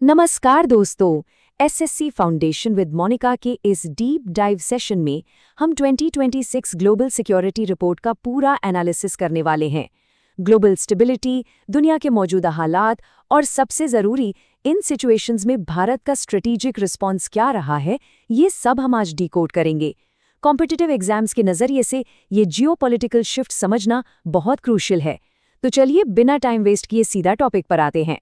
नमस्कार दोस्तों। SSC foundation with Monika के इस डीप डाइव सेशन में हम 2026 ग्लोबल सिक्योरिटी रिपोर्ट का पूरा एनालिसिस करने वाले हैं। ग्लोबल स्टेबिलिटी, दुनिया के मौजूदा हालात और सबसे ज़रूरी इन सिचुएशंस में भारत का स्ट्रेटेजिक रिस्पॉन्स क्या रहा है, ये सब हम आज डिकोड करेंगे। कॉम्पिटिटिव एग्जाम्स के नज़रिए से ये जियोपॉलिटिकल शिफ्ट समझना बहुत क्रूशियल है। तो चलिए बिना टाइम वेस्ट किए सीधा टॉपिक पर आते हैं।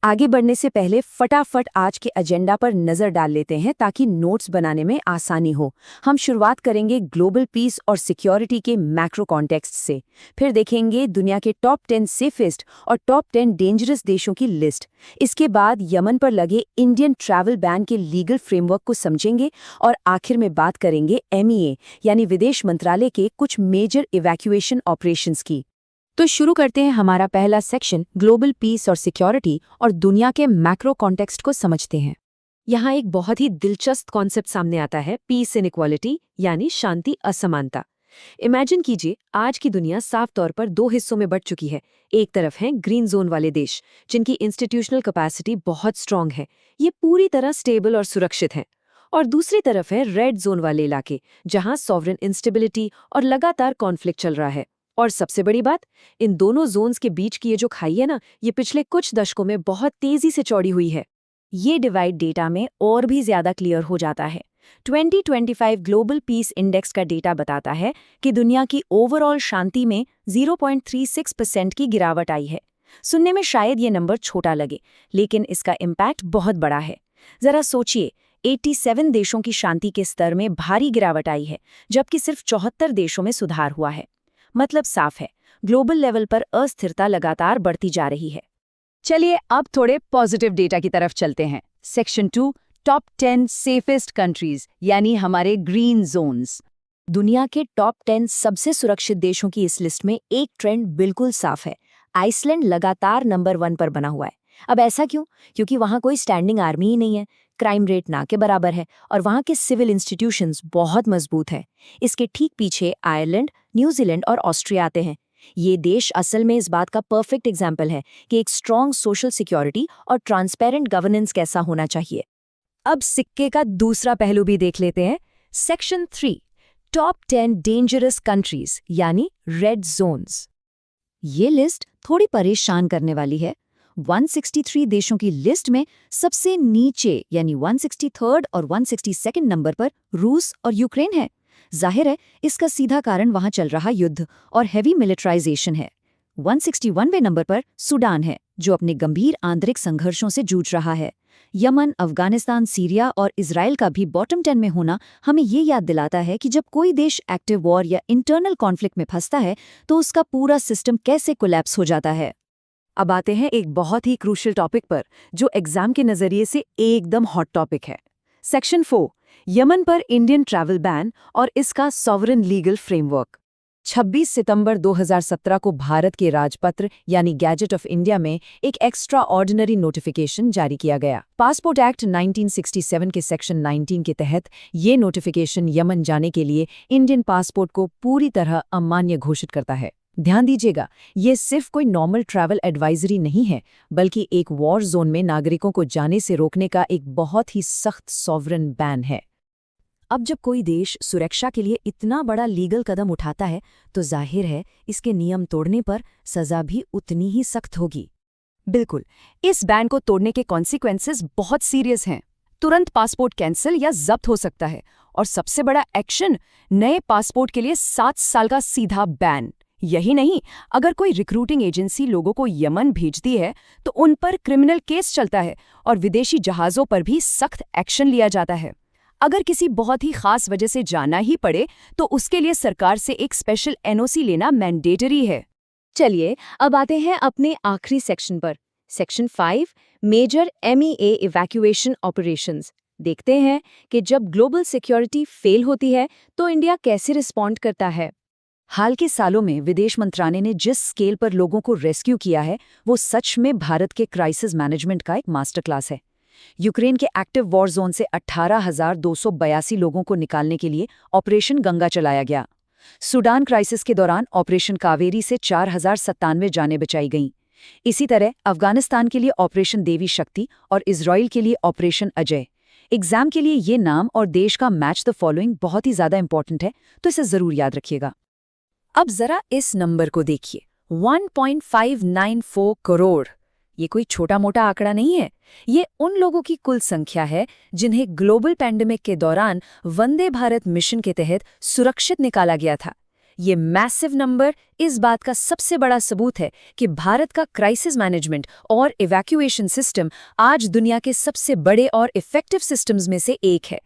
आगे बढ़ने से पहले फटाफट आज के एजेंडा पर नजर डाल लेते हैं ताकि नोट्स बनाने में आसानी हो। हम शुरुआत करेंगे ग्लोबल पीस और सिक्योरिटी के मैक्रो कॉन्टेक्स्ट से। फिर देखेंगे दुनिया के टॉप 10 सेफेस्ट और टॉप 10 डेंजरस देशों की लिस्ट। इसके बाद यमन पर लगे इंडियन ट्रैवल बैन के लीगल फ्रेमवर्क को समझेंगे और आखिर में बात करेंगे MEA यानी विदेश मंत्रालय के कुछ मेजर इवैक्यूएशन ऑपरेशंस की। तो शुरू करते हैं हमारा पहला सेक्शन ग्लोबल पीस और सिक्योरिटी और दुनिया के मैक्रो कॉन्टेक्स्ट को समझते हैं। यहाँ एक बहुत ही दिलचस्प कॉन्सेप्ट सामने आता है, पीस इनइक्वालिटी यानी शांति असमानता। इमेजिन कीजिए आज की दुनिया साफ तौर पर दो हिस्सों में बंट चुकी है। एक तरफ हैं ग्रीन जोन वाले देश जिनकी इंस्टीट्यूशनल कैपेसिटी बहुत स्ट्रांग है, ये पूरी तरह स्टेबल और सुरक्षित हैं। और दूसरी तरफ है रेड जोन वाले इलाके जहां सॉवरेन इंस्टेबिलिटी और लगातार कॉन्फ्लिक्ट चल रहा है। और सबसे बड़ी बात, इन दोनों जोन्स के बीच की ये जो खाई है ना, ये पिछले कुछ दशकों में बहुत तेजी से चौड़ी हुई है। ये डिवाइड डेटा में और भी ज्यादा क्लियर हो जाता है। 2025 ग्लोबल पीस इंडेक्स का डेटा बताता है कि दुनिया की ओवरऑल शांति में 0.36% की गिरावट आई है। सुनने में शायद ये नंबर छोटा लगे, लेकिन इसका इम्पैक्ट बहुत बड़ा है। जरा सोचिए, 87 देशों की शांति के स्तर में भारी गिरावट आई है, जबकि सिर्फ 74 देशों में सुधार हुआ है। मतलब साफ है, ग्लोबल लेवल पर अस्थिरता लगातार बढ़ती जा रही है। चलिए अब थोड़े पॉजिटिव डेटा की तरफ चलते हैं। सेक्शन 2, टॉप 10 सेफेस्ट कंट्रीज यानी हमारे ग्रीन जोन्स। दुनिया के टॉप 10 सबसे सुरक्षित देशों की इस लिस्ट में एक ट्रेंड बिल्कुल साफ है। आइसलैंड लगातार नंबर 1 पर बना हुआ है। अब ऐसा क्यों? क्योंकि वहां कोई स्टैंडिंग आर्मी ही नहीं है, क्राइम रेट ना के बराबर है और वहां के सिविल इंस्टीट्यूशंस बहुत मजबूत है। इसके ठीक पीछे आयरलैंड, न्यूजीलैंड और ऑस्ट्रिया आते हैं। ये देश असल में इस बात का परफेक्ट एग्जाम्पल है कि एक स्ट्रॉन्ग सोशल सिक्योरिटी और ट्रांसपेरेंट गवर्नेंस कैसा होना चाहिए। अब सिक्के का दूसरा पहलू भी देख लेते हैं। सेक्शन 3, टॉप 10 डेंजरस कंट्रीज यानी रेड जोन्स। ये लिस्ट थोड़ी परेशान करने वाली है। 163 देशों की लिस्ट में सबसे नीचे यानी 163rd और 162nd नंबर पर रूस और यूक्रेन है। जाहिर है, इसका सीधा कारण वहां चल रहा युद्ध और हैवी मिलिट्राइजेशन है। 161वें नंबर पर सूडान है, जो अपने गंभीर आंतरिक संघर्षों से जूझ रहा है। यमन, अफगानिस्तान, सीरिया और इजराइल का भी बॉटम 10 में होना हमें ये याद दिलाता है कि जब कोई देश एक्टिव वॉर या इंटरनल कॉन्फ्लिक्ट में फंसता है तो उसका पूरा सिस्टम कैसे कोलैप्स हो जाता है। अब आते हैं एक बहुत ही क्रूशियल टॉपिक पर जो एग्जाम के नजरिए से एकदम हॉट टॉपिक है। सेक्शन 4, यमन पर इंडियन ट्रैवल बैन और इसका सॉवरेन लीगल फ्रेमवर्क। 26 सितंबर 2017 को भारत के राजपत्र यानी गैजेट ऑफ इंडिया में एक एक्स्ट्रा ऑर्डिनरी नोटिफिकेशन जारी किया गया। पासपोर्ट एक्ट 1967 के सेक्शन 19 के तहत ये नोटिफिकेशन यमन जाने के लिए इंडियन पासपोर्ट को पूरी तरह अमान्य घोषित करता है। ध्यान दीजिएगा, ये सिर्फ कोई नॉर्मल ट्रैवल एडवाइजरी नहीं है, बल्कि एक वॉर जोन में नागरिकों को जाने से रोकने का एक बहुत ही सख्त सॉवरेन बैन है। अब जब कोई देश सुरक्षा के लिए इतना बड़ा लीगल कदम उठाता है तो जाहिर है इसके नियम तोड़ने पर सजा भी उतनी ही सख्त होगी। बिल्कुल, इस बैन को तोड़ने के कॉन्सिक्वेंसेस बहुत सीरियस हैं। तुरंत पासपोर्ट कैंसिल या जब्त हो सकता है और सबसे बड़ा एक्शन, नए पासपोर्ट के लिए 7 साल का सीधा बैन। यही नहीं, अगर कोई रिक्रूटिंग एजेंसी लोगों को यमन भेजती है तो उन पर क्रिमिनल केस चलता है और विदेशी जहाज़ों पर भी सख्त एक्शन लिया जाता है। अगर किसी बहुत ही खास वजह से जाना ही पड़े तो उसके लिए सरकार से एक स्पेशल NOC लेना मैंडेटरी है। चलिए अब आते हैं अपने आखिरी सेक्शन पर। Section 5, major MEA evacuation operations. देखते हैं कि जब ग्लोबल सिक्योरिटी फेल होती है तो इंडिया कैसे रिस्पॉन्ड करता है। हाल के सालों में विदेश मंत्रालय ने जिस स्केल पर लोगों को रेस्क्यू किया है वो सच में भारत के क्राइसिस मैनेजमेंट का एक मास्टर क्लास है। यूक्रेन के एक्टिव वॉर जोन से 18,282 लोगों को निकालने के लिए ऑपरेशन गंगा चलाया गया। सूडान क्राइसिस के दौरान ऑपरेशन कावेरी से 4,097 जानें बचाई गईं। इसी तरह अफगानिस्तान के लिए ऑपरेशन देवी शक्ति और इजराइल के लिए ऑपरेशन अजय। एग्जाम के लिए ये नाम और देश का मैच द फॉलोइंग बहुत ही ज़्यादा इंपॉर्टेंट है, तो इसे ज़रूर याद रखिएगा। अब ज़रा इस नंबर को देखिए, 1.594 करोड़। ये कोई छोटा मोटा आंकड़ा नहीं है। ये उन लोगों की कुल संख्या है जिन्हें ग्लोबल पैंडेमिक के दौरान वंदे भारत मिशन के तहत सुरक्षित निकाला गया था। ये मैसिव नंबर इस बात का सबसे बड़ा सबूत है कि भारत का क्राइसिस मैनेजमेंट और इवैक्यूएशन सिस्टम आज दुनिया के सबसे बड़े और इफेक्टिव सिस्टम्स में से एक है।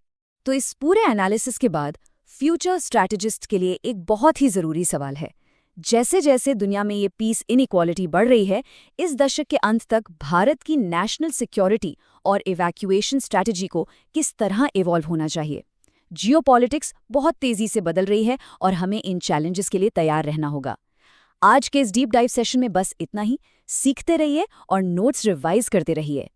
तो इस पूरे एनालिसिस के बाद फ्यूचर स्ट्रैटेजिस्ट के लिए एक बहुत ही ज़रूरी सवाल है। जैसे जैसे दुनिया में ये पीस इनइक्वालिटी बढ़ रही है, इस दशक के अंत तक भारत की नेशनल सिक्योरिटी और इवैक्यूएशन स्ट्रैटेजी को किस तरह इवॉल्व होना चाहिए। जियोपॉलिटिक्स बहुत तेज़ी से बदल रही है और हमें इन चैलेंजेस के लिए तैयार रहना होगा। आज के इस डीप डाइव सेशन में बस इतना ही। सीखते रहिए और नोट्स रिवाइज करते रहिए।